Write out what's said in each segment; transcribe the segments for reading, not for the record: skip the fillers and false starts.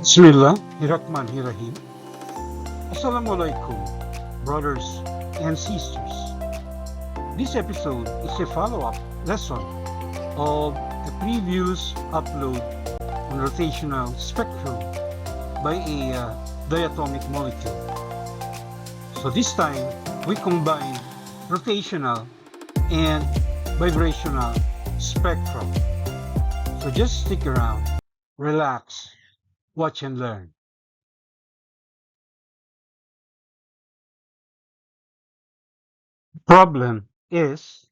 Bismillahirrahmanirrahim. Assalamualaikum, brothers and sisters. This episode is a follow-up lesson of a previous upload on rotational spectrum by a diatomic molecule. So this time, we combine rotational and vibrational spectrum. So just stick around, relax, watch and learn. Problem is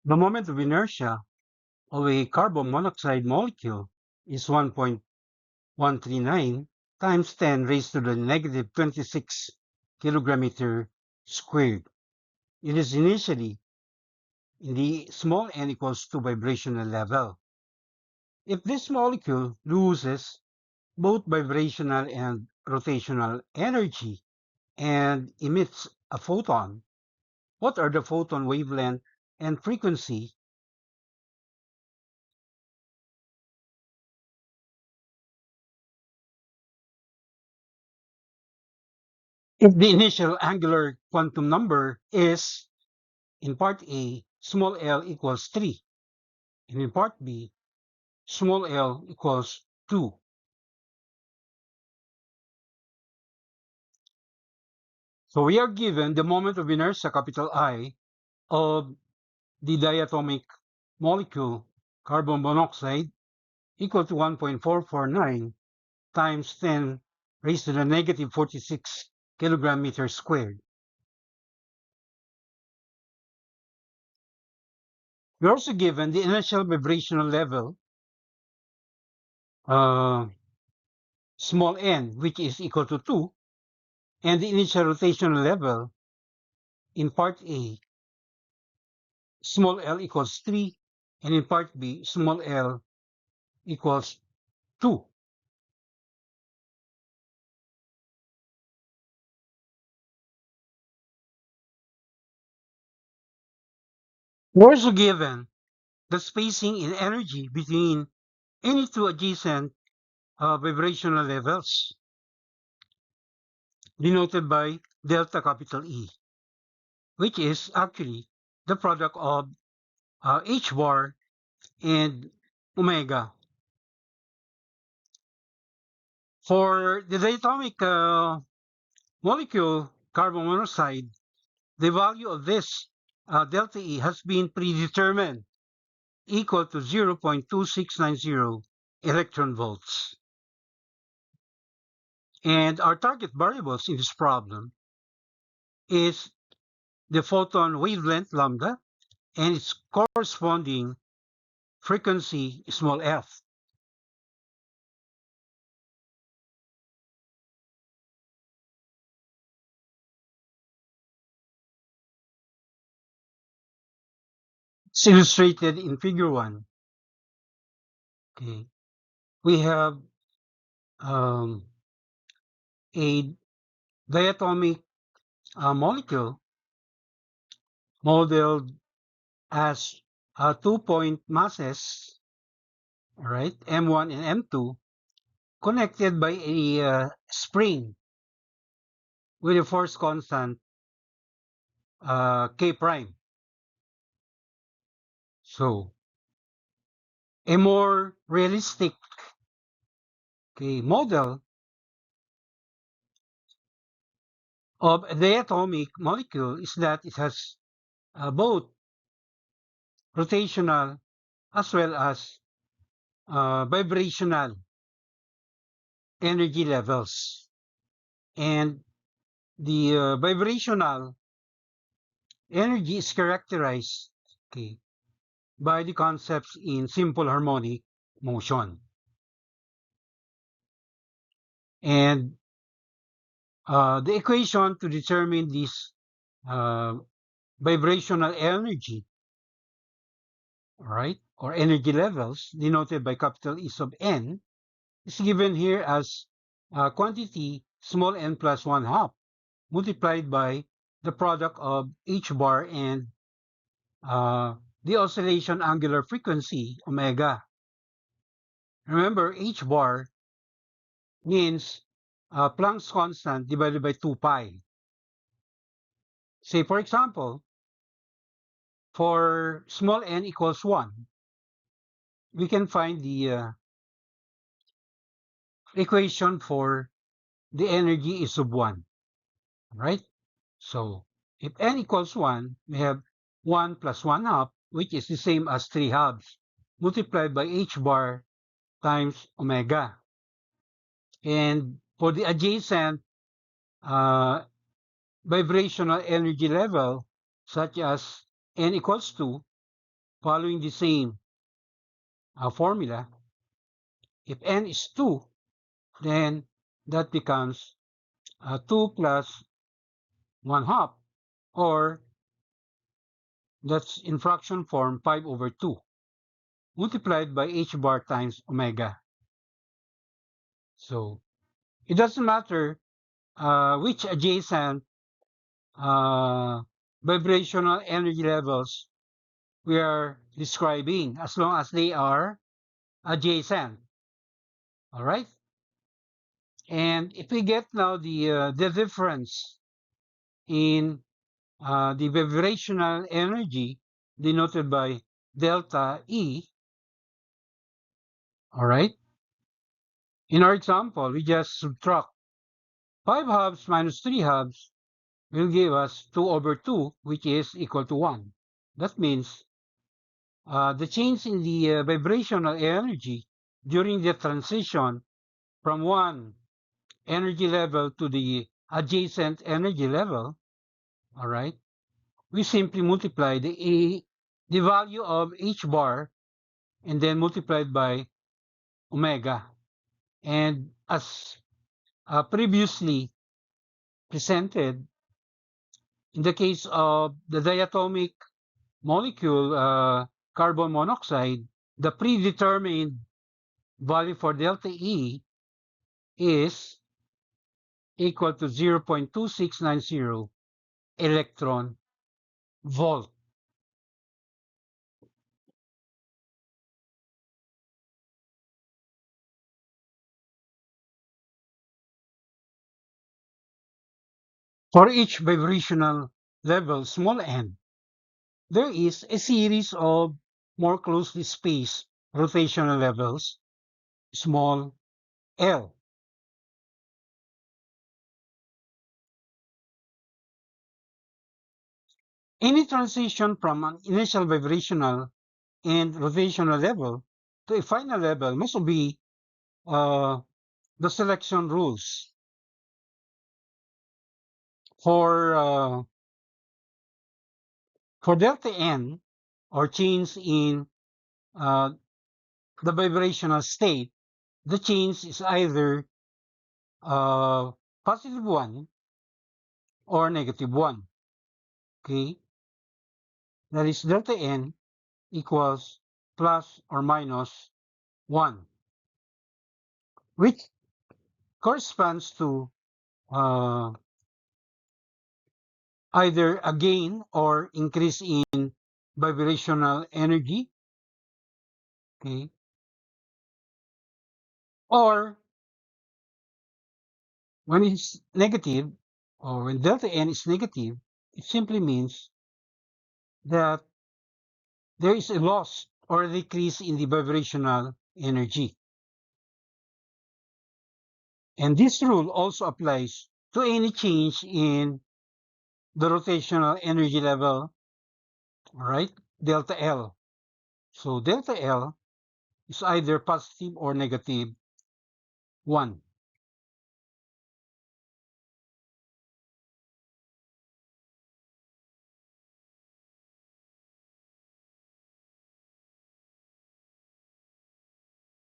the moment of inertia of a carbon monoxide molecule is 1.139 times 10 raised to the negative 26 kilogram meter squared. It is initially in the small n equals to vibrational level. If this molecule loses both vibrational and rotational energy and emits a photon, what are the photon wavelength and frequency? If the initial angular quantum number is, in part A, small l equals 3, and in part B, small l equals 2. So we are given the moment of inertia, capital I, of the diatomic molecule carbon monoxide equal to 1.449 times 10 raised to the negative 46 kilogram meter squared. We're also given the initial vibrational level, small n, which is equal to 2, and the initial rotational level in part A, small l equals 3, and in part B, small l equals 2. We're also given the spacing in energy between any two adjacent vibrational levels, denoted by delta capital E, which is actually the product of h bar and omega. For the diatomic molecule carbon monoxide, the value of this delta E has been predetermined equal to 0.2690 electron volts. And our target variables in this problem is the photon wavelength lambda and its corresponding frequency small f. It's illustrated in figure 1. Okay. We have um, a diatomic molecule modeled as 2-point masses, all right, M1 and M2, connected by a spring with a force constant K prime. So a more realistic model of a diatomic molecule is that it has both rotational as well as vibrational energy levels. And the vibrational energy is characterized by the concepts in simple harmonic motion. And the equation to determine this vibrational energy, all right, or energy levels, denoted by capital E sub n, is given here as quantity small n plus 1/2 multiplied by the product of h bar and the oscillation angular frequency, omega. Remember, h bar means Planck's constant divided by 2 pi. Say, for example, for small n equals 1, we can find the equation for the energy is sub 1, right? So if n equals 1, we have 1 plus 1 half, which is the same as 3 halves, multiplied by h bar times omega. And for the adjacent uh, vibrational energy level, such as n equals 2, following the same formula, if n is 2, then that becomes 2 plus 1 half, or that's in fraction form 5 over 2, multiplied by h bar times omega. So it doesn't matter which adjacent vibrational energy levels we are describing, as long as they are adjacent. All right. And if we get now the difference in the vibrational energy denoted by delta E, all right. In our example, we just subtract 5 halves minus 3 halves will give us 2 over 2, which is equal to 1. That means the change in the vibrational energy during the transition from one energy level to the adjacent energy level, all right, we simply multiply the value of h bar and then multiplied by omega. And as previously presented, in the case of the diatomic molecule carbon monoxide, the predetermined value for delta E is equal to 0.2690 electron volt. For each vibrational level, small n, there is a series of more closely spaced rotational levels, small l. Any transition from an initial vibrational and rotational level to a final level must obey the selection rules. For for delta n, or change in uh, the vibrational state, the change is either positive 1 or negative 1. Okay, that is delta n equals plus or minus 1, which corresponds to uh, either a gain or increase in vibrational energy, okay, or when it's negative, or when delta n is negative, it simply means that there is a loss or a decrease in the vibrational energy. And this rule also applies to any change in the rotational energy level, all right, delta L. So delta L is either positive or negative 1.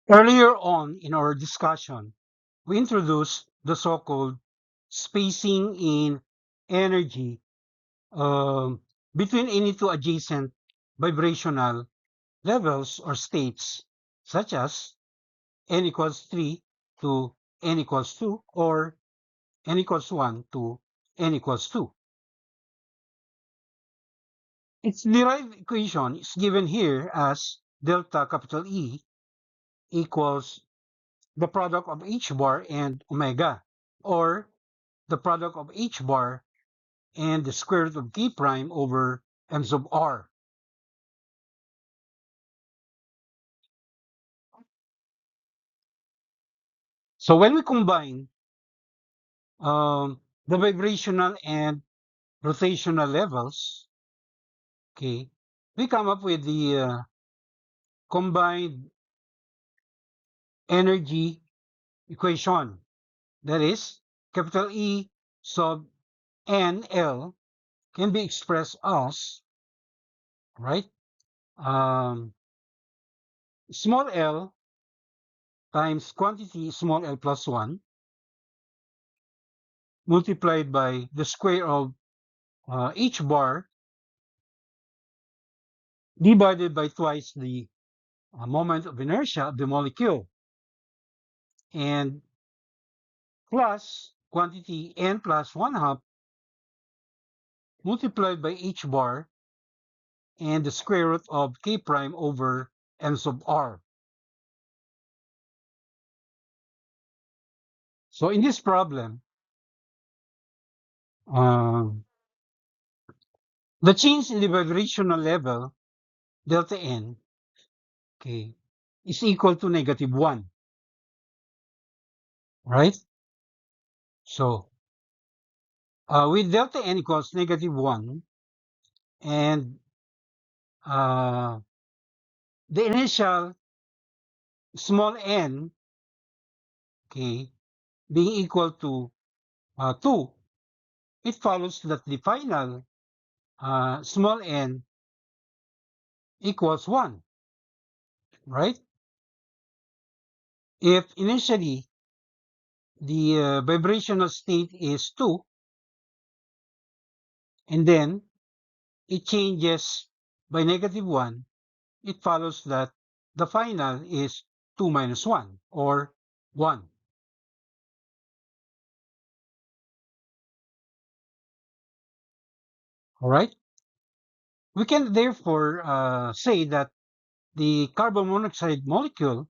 Earlier on in our discussion, we introduced the so-called spacing in energy between any two adjacent vibrational levels or states, such as n equals 3 to n equals 2, or n equals 1 to n equals 2. Its derived equation is given here as delta capital E equals the product of h bar and omega, or the product of h bar and the square root of k prime over m sub r. So when we combine the vibrational and rotational levels, okay, we come up with the combined energy equation. That is, capital E sub NL can be expressed as, right, um, small l times quantity small l plus 1 multiplied by the square of h bar divided by twice the moment of inertia of the molecule, and plus quantity n plus 1 half multiplied by h bar and the square root of k prime over n sub r. So in this problem, um, the change in the vibrational level, delta n, okay, is equal to -1, right? So with delta n equals -1, and the initial small n, okay, being equal to 2, it follows that the final small n equals 1, right? If initially the vibrational state is 2, and then it changes by -1, it follows that the final is 2 minus 1, or 1. All right? We can therefore say that the carbon monoxide molecule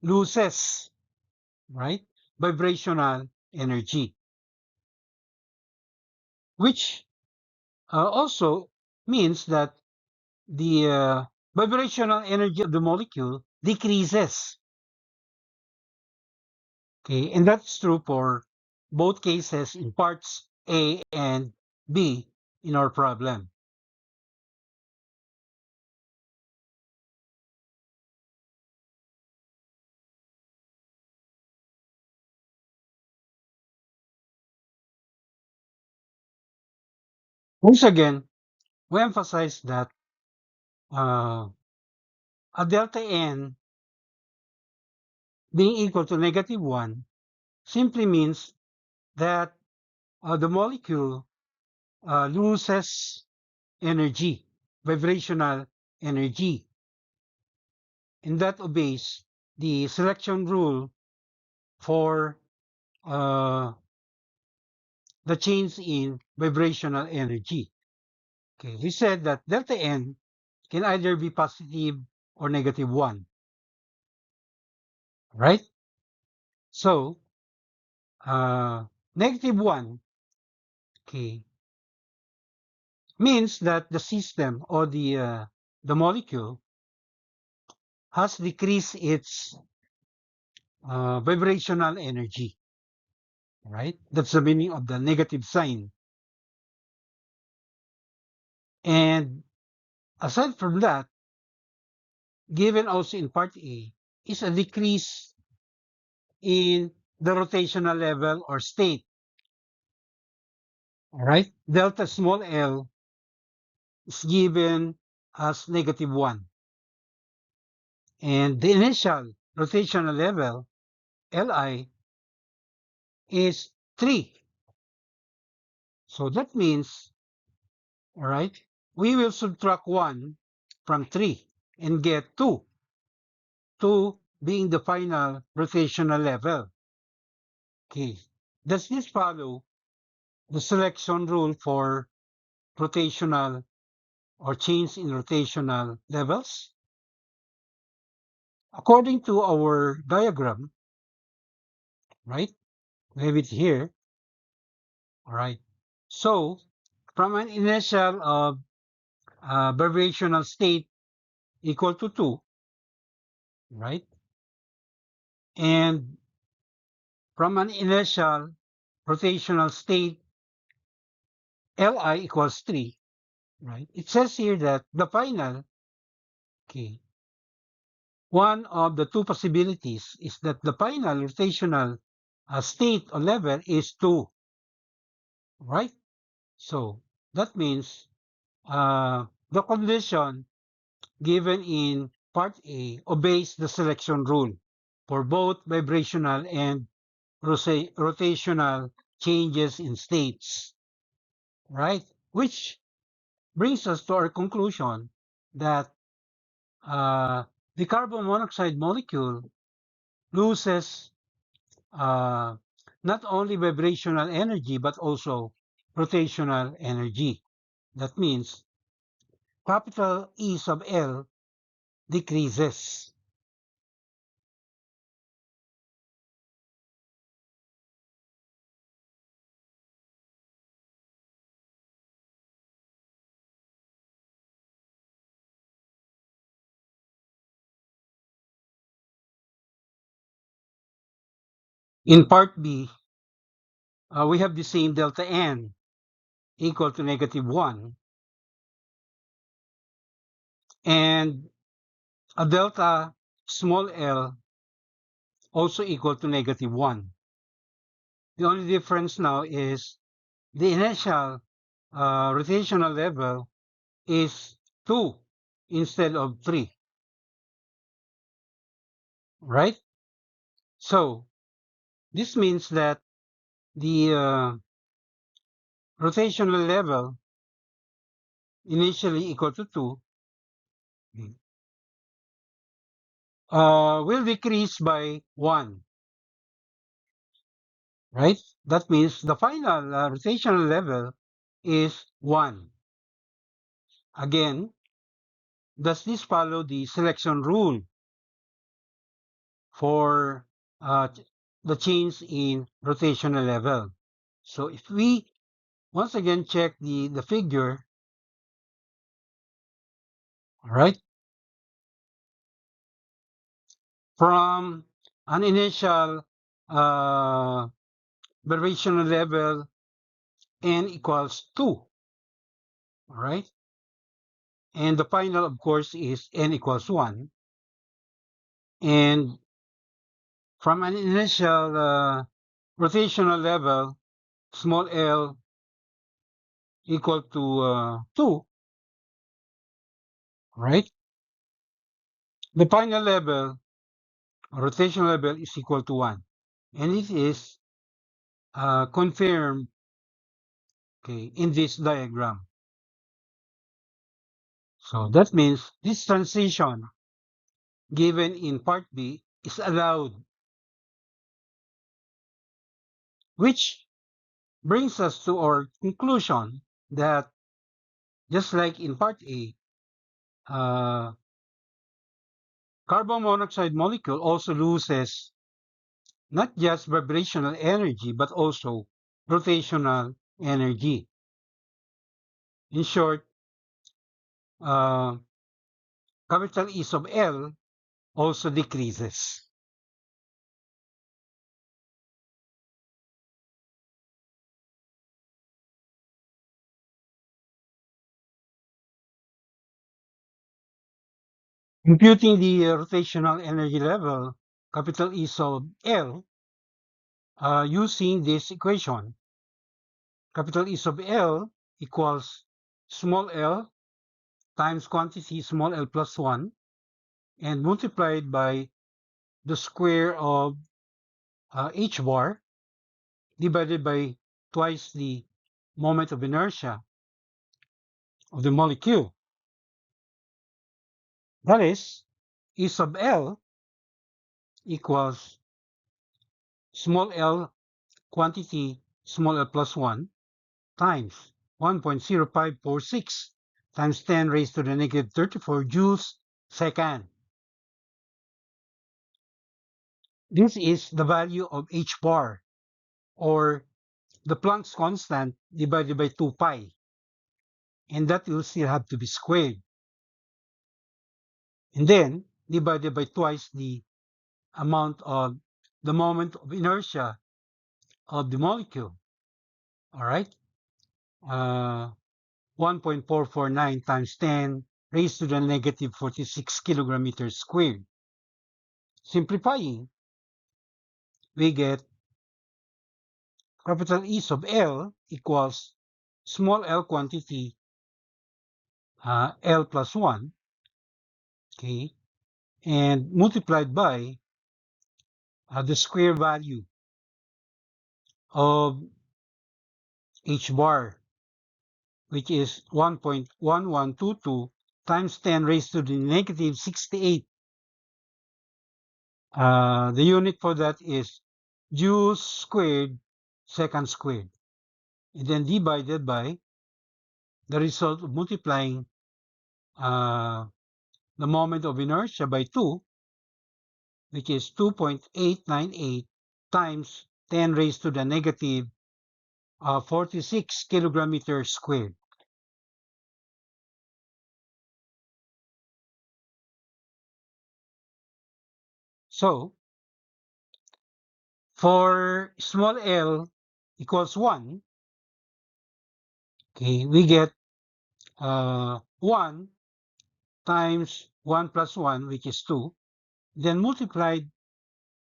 loses, right, vibrational energy, which also means that the vibrational energy of the molecule decreases. Okay, and that's true for both cases in parts A and B in our problem. Once again, we emphasize that uh, a delta n being equal to -1 simply means that the molecule loses energy, vibrational energy, and that obeys the selection rule for uh, the change in vibrational energy. Okay, we said that delta n can either be positive or -1, right? So, -1, okay, means that the system or the molecule has decreased its vibrational energy, right? That's the meaning of the negative sign. And aside from that, given also in part A, is a decrease in the rotational level or state. All right, delta small l is given as -1, and the initial rotational level Li is 3. So that means, all right, we will subtract 1 from 3 and get 2, 2 being the final rotational level. Okay, does this follow the selection rule for rotational or change in rotational levels? According to our diagram, right? We have it here. All right. So from an initial vibrational state equal to 2, right? And from an initial rotational state Li equals 3, right? It says here that the final, okay, one of the two possibilities is that the final rotational state or level is 2, right? So that means the condition given in part A obeys the selection rule for both vibrational and rotational changes in states, right? Which brings us to our conclusion that uh, the carbon monoxide molecule loses uh, not only vibrational energy but also rotational energy. That means capital E sub L decreases. In part B, we have the same delta N equal to -1 and a delta small l also equal to -1. The only difference now is the initial rotational level is 2 instead of 3, right? So this means that the rotational level initially equal to 2 will decrease by 1, right? That means the final rotational level is 1. Again, does this follow the selection rule for the change in rotational level? So if we once again check the figure, all right, from an initial uh, variational level n equals 2, all right, and the final, of course, is n equals 1, and from an initial rotational level, small l equal to 2, right? The final level, rotational level, is equal to 1. And it is confirmed, okay, in this diagram. So that means this transition given in part B is allowed, which brings us to our conclusion that just like in part A, uh, carbon monoxide molecule also loses not just vibrational energy, but also rotational energy. In short, uh, capital E sub L also decreases. Computing the rotational energy level, capital E sub L, using this equation, capital E sub L equals small l times quantity small l plus 1 and multiplied by the square of h bar divided by twice the moment of inertia of the molecule. That is, E sub L equals small l quantity small l plus 1 times 1.0546 times 10 raised to the negative 34 joules second. This is the value of h bar, or the Planck's constant divided by 2 pi. And that will still have to be squared. And then divided by twice the amount of the moment of inertia of the molecule. All right? 1.449 times 10 raised to the negative 46 kilogram meters squared. Simplifying, we get capital E sub L equals small l quantity L plus 1, okay, and multiplied by the square value of h bar, which is 1.1122 times 10 raised to the negative 68. The unit for that is joules squared second squared, and then divided by the result of multiplying the moment of inertia by 2, which is 2.898 times 10 raised to the negative 46 kilogram meter squared. So, for small l equals 1, okay, we get 1 times 1 plus 1, which is 2, then multiplied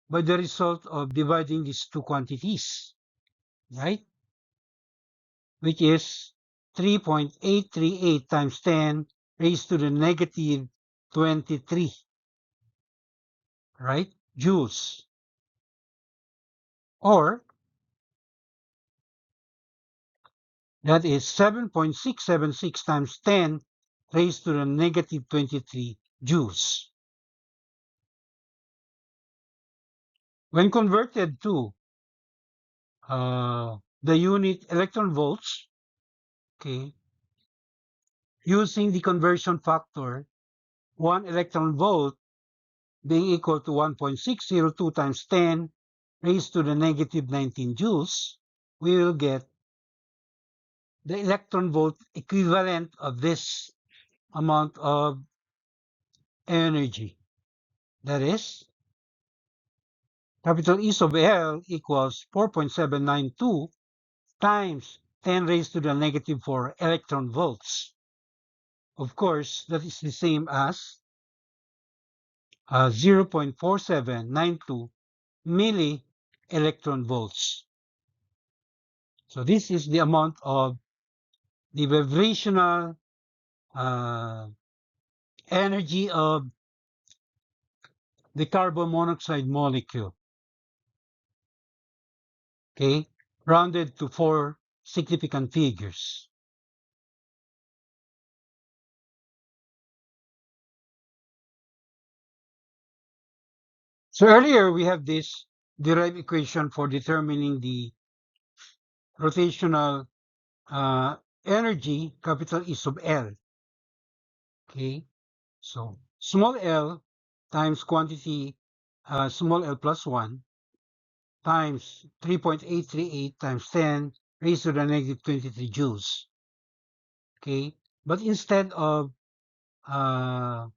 by the result of dividing these two quantities, right? Which is 3.838 times 10 raised to the negative 23, right? Joules. Or that is 7.676 times 10 raised to the negative 23 joules. When converted to the unit electron volts, okay, using the conversion factor, 1 electron volt being equal to 1.602 times 10 raised to the negative 19 joules, we will get the electron volt equivalent of this amount of energy. That is, capital E sub L equals 4.792 times 10 raised to the negative 4 electron volts. Of course, that is the same as 0.4792 milli electron volts. So this is the amount of the vibrational energy of the carbon monoxide molecule, okay, rounded to 4 significant figures. So earlier we have this derived equation for determining the rotational energy, capital E sub L. Okay, so small l times quantity small l plus 1 times 3.838 times 10 raised to the negative 23 joules. Okay, but instead of the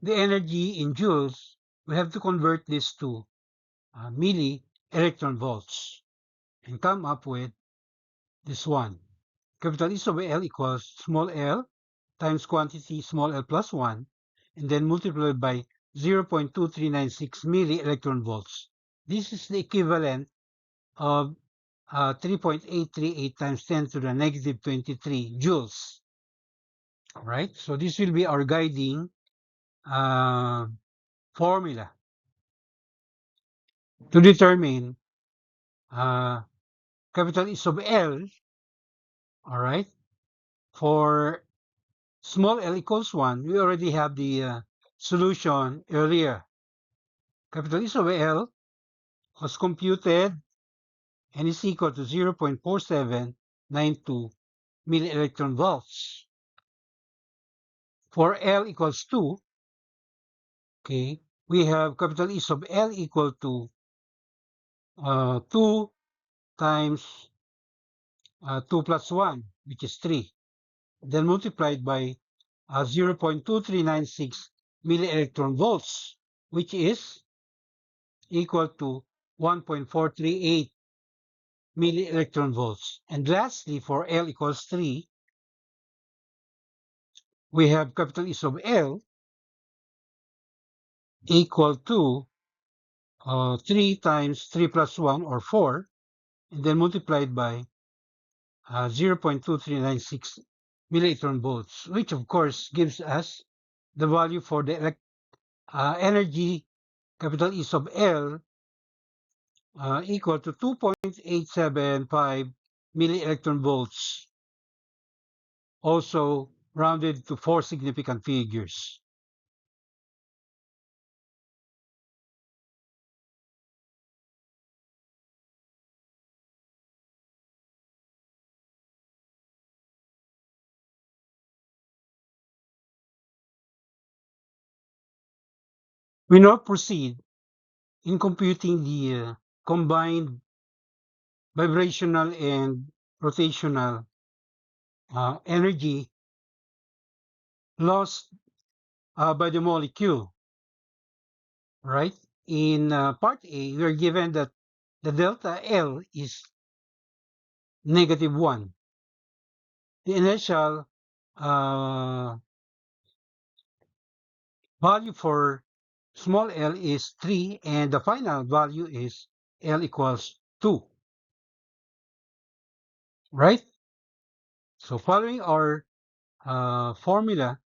energy in joules, we have to convert this to milli electron volts and come up with this one. Capital E sub L equals small l times quantity small l plus 1, and then multiplied by 0.2396 milli electron volts. This is the equivalent of 3.838 times 10 to the negative 23 joules. All right, so this will be our guiding formula to determine capital E sub L, all right, for small l equals 1, we already have the solution earlier. Capital E sub L was computed and is equal to 0.4792 milli electron volts. For L equals 2, okay, we have capital E sub L equal to 2 times 2 plus 1, which is 3, then multiplied by 0.2396 millielectron volts, which is equal to 1.438 millielectron volts. And lastly, for L equals 3, we have capital E sub L equal to 3 times 3 plus 1, or 4, and then multiplied by 0.2396 millielectron volts, which of course gives us the value for the energy capital E sub L equal to 2.875 millielectron volts, also rounded to 4 significant figures. We now proceed in computing the combined vibrational and rotational energy lost by the molecule, right? In part A, we are given that the delta L is -1. The initial value for small l is 3, and the final value is L equals 2, right? So following our formula,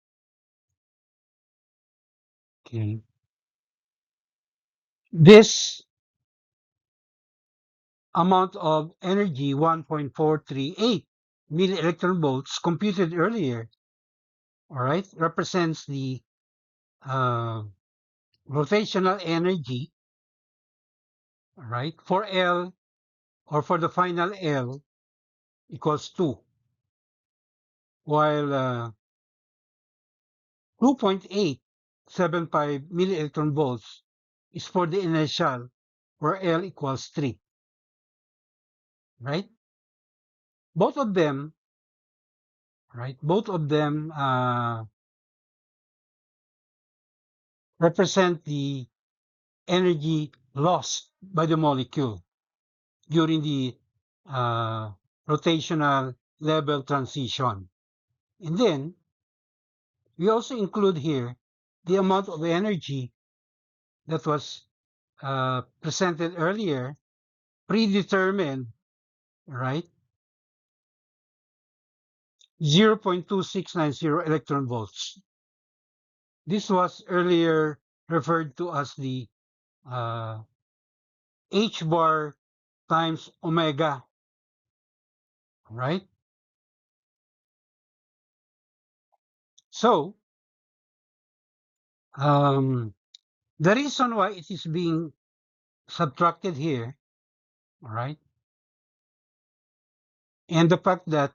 okay, this amount of energy, 1.438 millielectron volts, computed earlier, all right, represents the rotational energy, all right, for L, or for the final L, equals 2, while 2.875 millielectron volts is for the initial, where L equals 3, right? Both of them, right? Both of them represent the energy lost by the molecule during the rotational level transition. And then we also include here the amount of energy that was presented earlier, predetermined, right? 0.2690 electron volts. This was earlier referred to as the H bar times omega, right? So the reason why it is being subtracted here, all right, and the fact that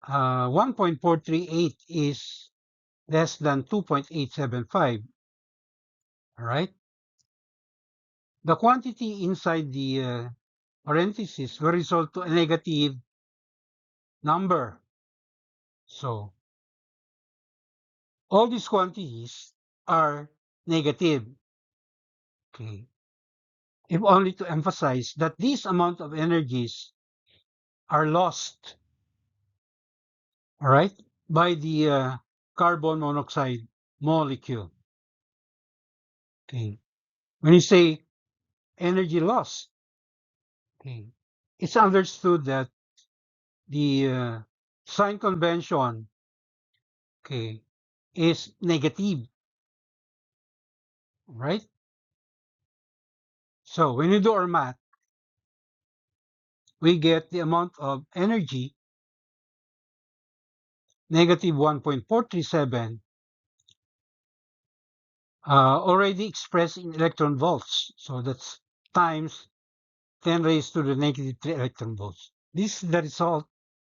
1.438 is less than 2.875, all right, the quantity inside the parentheses will result to a negative number. So all these quantities are negative. Okay. If only to emphasize that this amount of energies are lost, all right, by the carbon monoxide molecule. Okay. When you say energy loss, okay, it's understood that the sign convention, okay, is negative, right? So when you do our math, we get the amount of energy, negative 1.437, already expressed in electron volts. So that's times 10 raised to the -3 electron volts. This is the result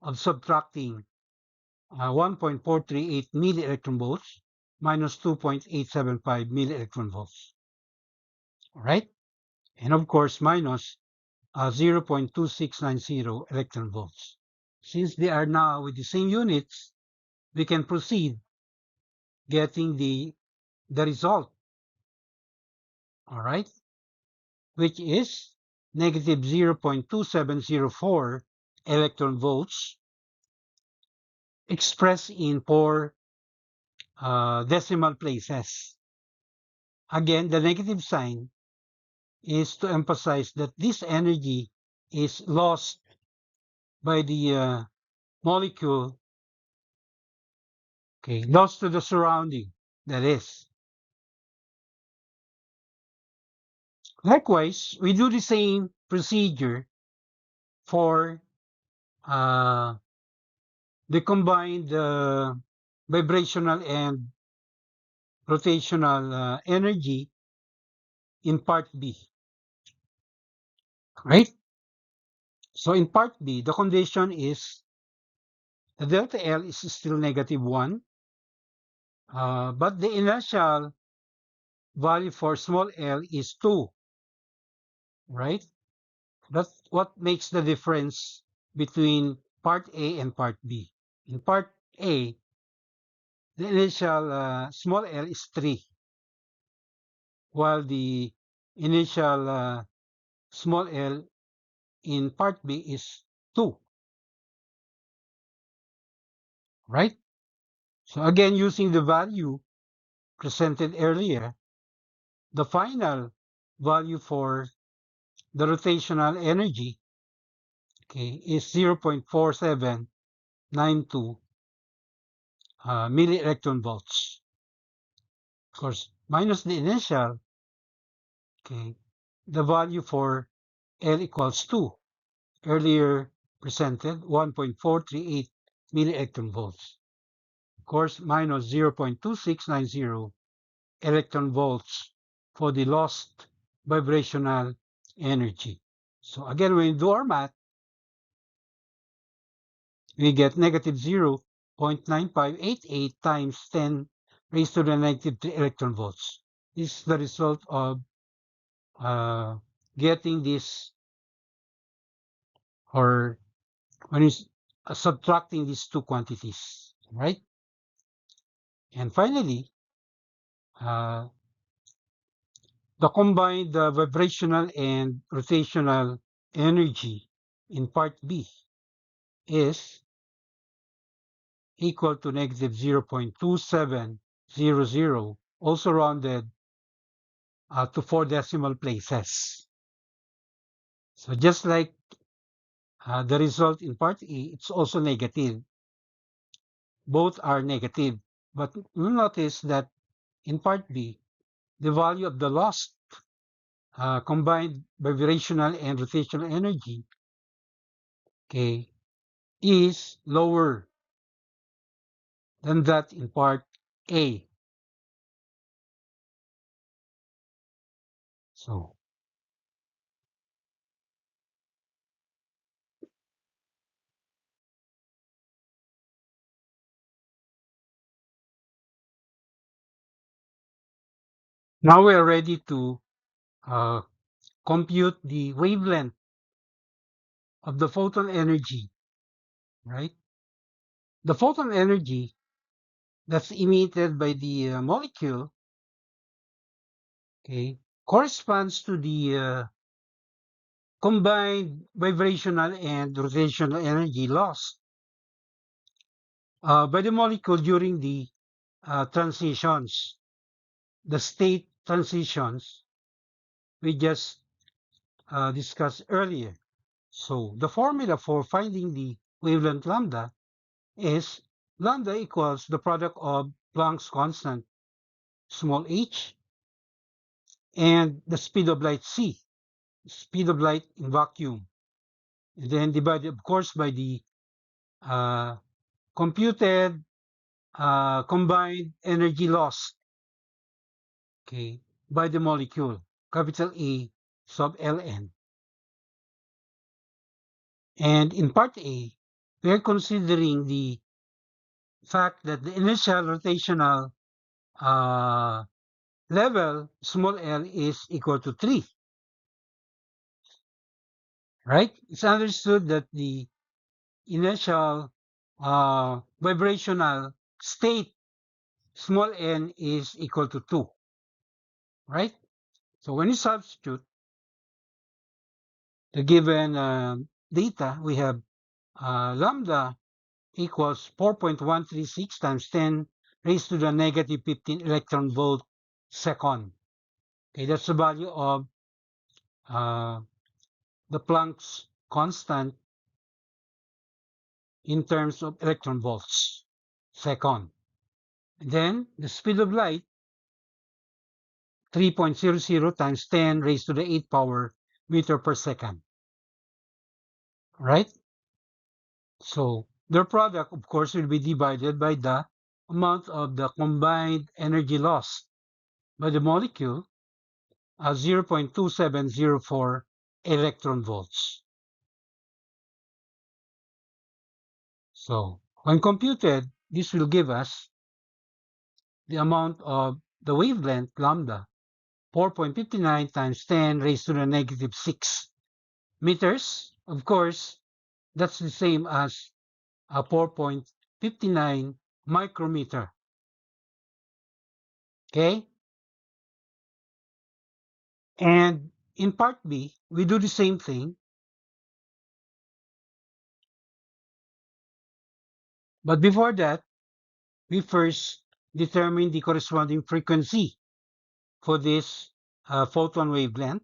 of subtracting 1.438 millielectron volts minus 2.875 millielectron volts. All right? And of course, minus 0.2690 electron volts. Since they are now with the same units, we can proceed getting the result. All right? Which is negative 0.2704 electron volts expressed in 4 decimal places. Again, the negative sign is to emphasize that this energy is lost by the molecule, okay, lost to the surrounding, that is. Likewise, we do the same procedure for uh, the combined vibrational and rotational energy in part B, right? So in part B, the condition is the delta L is still negative 1, but the initial value for small l is 2, right? That's what makes the difference between part A and part B. In part A, the initial small l is 3, while the initial small l in part B is 2, right? So again, using the value presented earlier, the final value for the rotational energy, okay, is 0.4792 millielectron volts. Of course, minus the initial, okay, the value for L equals 2, earlier presented 1.438 millielectron volts. Of course, minus 0.2690 electron volts for the lost vibrational energy. So again, when we do our math, we get negative 0.9588 times 10 raised to the negative 3 electron volts. This is the result of getting this, or when you subtracting these two quantities, right? And finally, uh, the combined vibrational and rotational energy in part B is equal to negative 0.2700, also rounded to 4 decimal places. So just like the result in part E, it's also negative. Both are negative. But you'll notice that in part B, the value of the lost combined vibrational and rotational energy, okay, is lower than that in part A. So now we're ready to uh, compute the wavelength of the photon energy, right? The photon energy that's emitted by the molecule, okay, corresponds to the combined vibrational and rotational energy lost by the molecule during the transitions, the state transitions we just discussed earlier. So the formula for finding the wavelength lambda is lambda equals the product of Planck's constant, small h, and the speed of light c, speed of light in vacuum, and then divided, of course, by the uh, computed combined energy loss, okay, by the molecule, capital A sub Ln. And in part A, we are considering the fact that the initial rotational uh, level, small l, is equal to 3, right? It's understood that the initial vibrational state, small n, is equal to 2, right? So when you substitute the given data, we have lambda equals 4.136 times 10 raised to the negative 15 electron volt second. Okay, that's the value of uh, the Planck's constant in terms of electron volts second. And then the speed of light, 3.00 times 10 raised to the 8th power meter per second, right? So their product, of course, will be divided by the amount of the combined energy lost by the molecule, 0.2704 electron volts. So when computed, this will give us the amount of the wavelength lambda, 4.59 times 10 raised to the negative 6 meters. Of course, that's the same as a 4.59 micrometer. Okay? And in part B, we do the same thing, but before that, we first determine the corresponding frequency for this photon wavelength.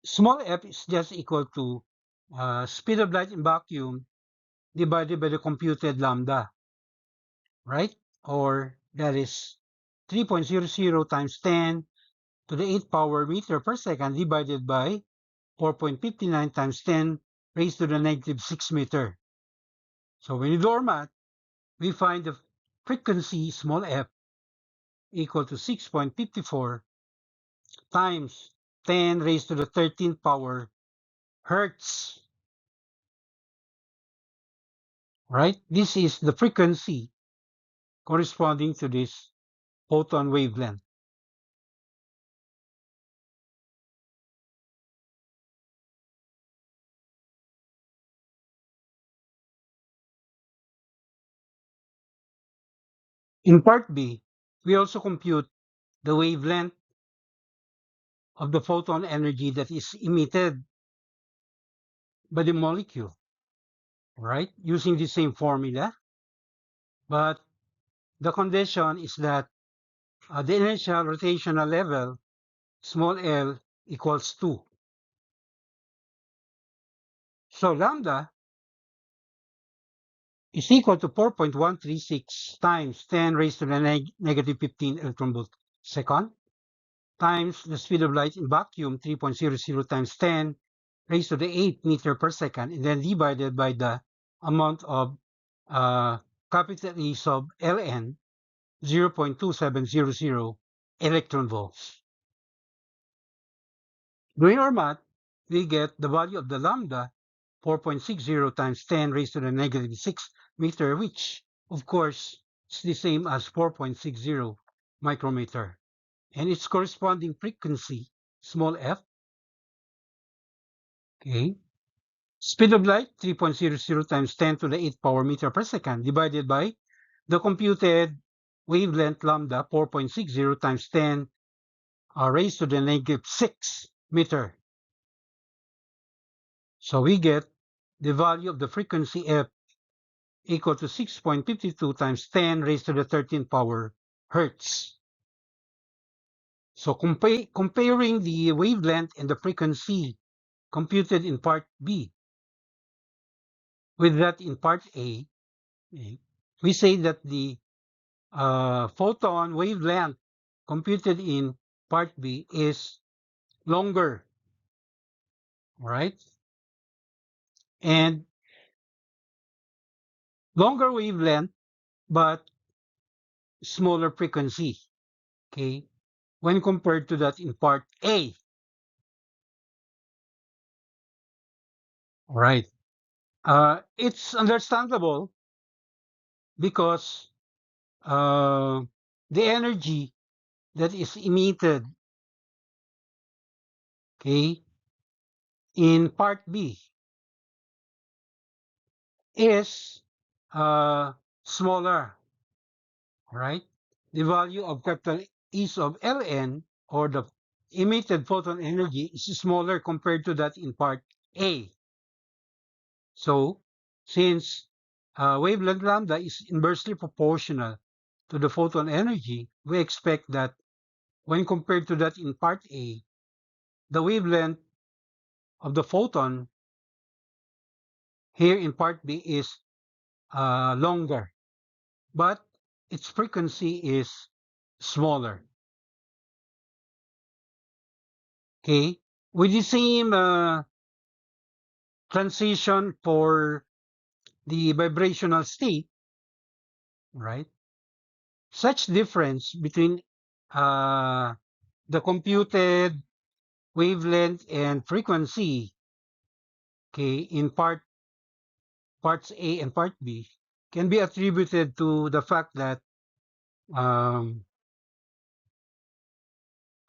Small f is just equal to speed of light in vacuum divided by the computed lambda, right? Or that is 3.00 times 10 to the 8th power meter per second divided by 4.59 times 10 raised to the negative 6 meter. So when you do our math, we find the frequency small f equal to 6.54 times 10 raised to the 13th power hertz, right? This is the frequency corresponding to this photon wavelength. In part B, we also compute the wavelength of the photon energy that is emitted by the molecule, right? Using the same formula, but the condition is that the initial rotational level, small l, equals 2. So lambda is equal to 4.136 times 10 raised to the negative 15 electron volt second times the speed of light in vacuum, 3.00 times 10 raised to the 8 meter per second, and then divided by the amount of uh, capital E sub ln, 0.2700 electron volts. Doing our math, we get the value of the lambda, 4.60 times 10 raised to the negative 6 meter, which, of course, is the same as 4.60 micrometer. And its corresponding frequency, small f, okay, speed of light, 3.00 times 10 to the 8th power meter per second, divided by the computed wavelength lambda, 4.60 times 10 raised to the negative 6 meter. So we get the value of the frequency f equal to 6.52 times 10 raised to the 13th power hertz. So comparing the wavelength and the frequency computed in part B with that in part A, we say that the photon wavelength computed in part B is longer, right? And longer wavelength, but smaller frequency, okay? When compared to that in part A, right? It's understandable because the energy that is emitted, okay, in part B is smaller, right? The value of capital E of Ln, or the emitted photon energy, is smaller compared to that in part A. So, since wavelength lambda is inversely proportional to the photon energy, we expect that when compared to that in part A, the wavelength of the photon here in part B is longer, but its frequency is smaller. Okay, with the same transition for the vibrational state, right? Such difference between uh, the computed wavelength and frequency, okay, in parts A and part B, can be attributed to the fact that um,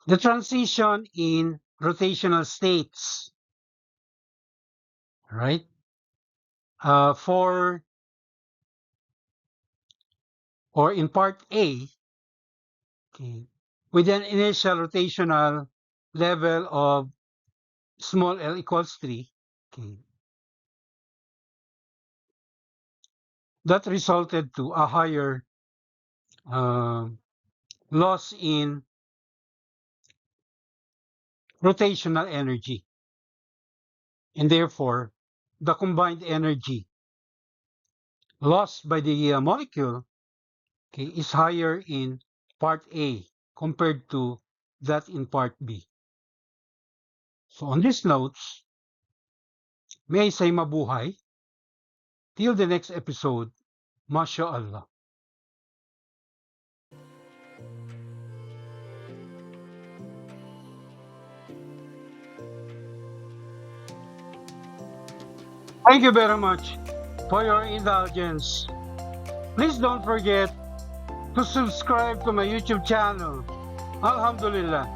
the transition in rotational states, right? For or in part A, okay, with an initial rotational level of small l equals 3, okay, that resulted to a higher uh, loss in rotational energy. And therefore, the combined energy lost by the molecule, okay, is higher in part A compared to that in part B. So on these notes, may I say mabuhay. Till the next episode, MashaAllah. Thank you very much for your indulgence. Please don't forget to subscribe to my YouTube channel. Alhamdulillah.